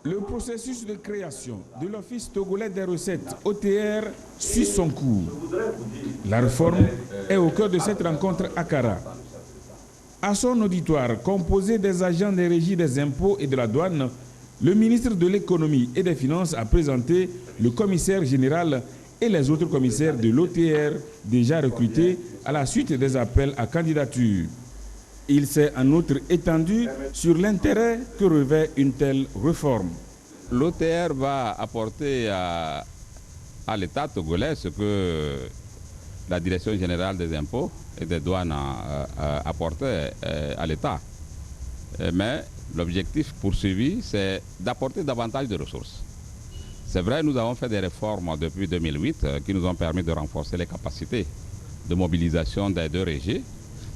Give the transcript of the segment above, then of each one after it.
Le processus de création de l'Office togolais des recettes, OTR, suit son cours. La réforme est au cœur de cette rencontre à Kara. À son auditoire, composé des agents des régies des impôts et de la douane, le ministre de l'économie et des finances a présenté le commissaire général et les autres commissaires de l'OTR déjà recrutés à la suite des appels à candidature. Il s'est en outre étendu sur l'intérêt que revêt une telle réforme. L'OTR va apporter à l'État togolais ce que la Direction générale des impôts et des douanes apportait à l'État. Mais l'objectif poursuivi, c'est d'apporter davantage de ressources. C'est vrai, nous avons fait des réformes depuis 2008 qui nous ont permis de renforcer les capacités de mobilisation des deux régies.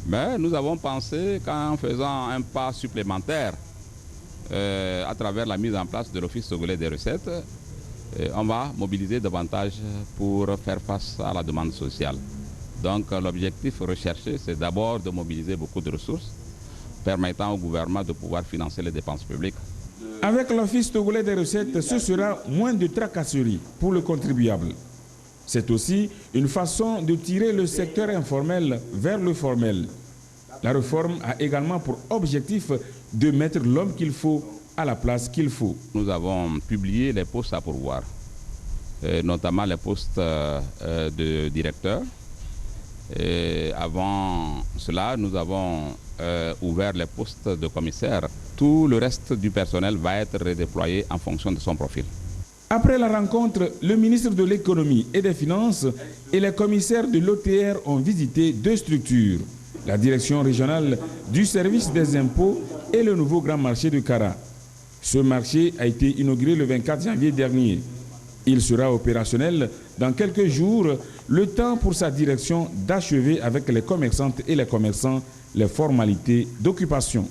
Mais nous avons pensé qu'en faisant un pas supplémentaire à travers la mise en place de l'Office togolais des recettes, on va mobiliser davantage pour faire face à la demande sociale. Donc l'objectif recherché, c'est d'abord de mobiliser beaucoup de ressources permettant au gouvernement de pouvoir financer les dépenses publiques. Avec l'Office togolais des recettes, ce sera moins de tracasseries pour le contribuable. C'est aussi une façon de tirer le secteur informel vers le formel. La réforme a également pour objectif de mettre l'homme qu'il faut à la place qu'il faut. Nous avons publié les postes à pourvoir, notamment les postes de directeur. Et avant cela, nous avons ouvert les postes de commissaire. Tout le reste du personnel va être redéployé en fonction de son profil. Après la rencontre, le ministre de l'économie et des finances et les commissaires de l'OTR ont visité deux structures, la direction régionale du service des impôts et le nouveau grand marché de Kara. Ce marché a été inauguré le 24 janvier dernier. Il sera opérationnel dans quelques jours, le temps pour sa direction d'achever avec les commerçantes et les commerçants les formalités d'occupation.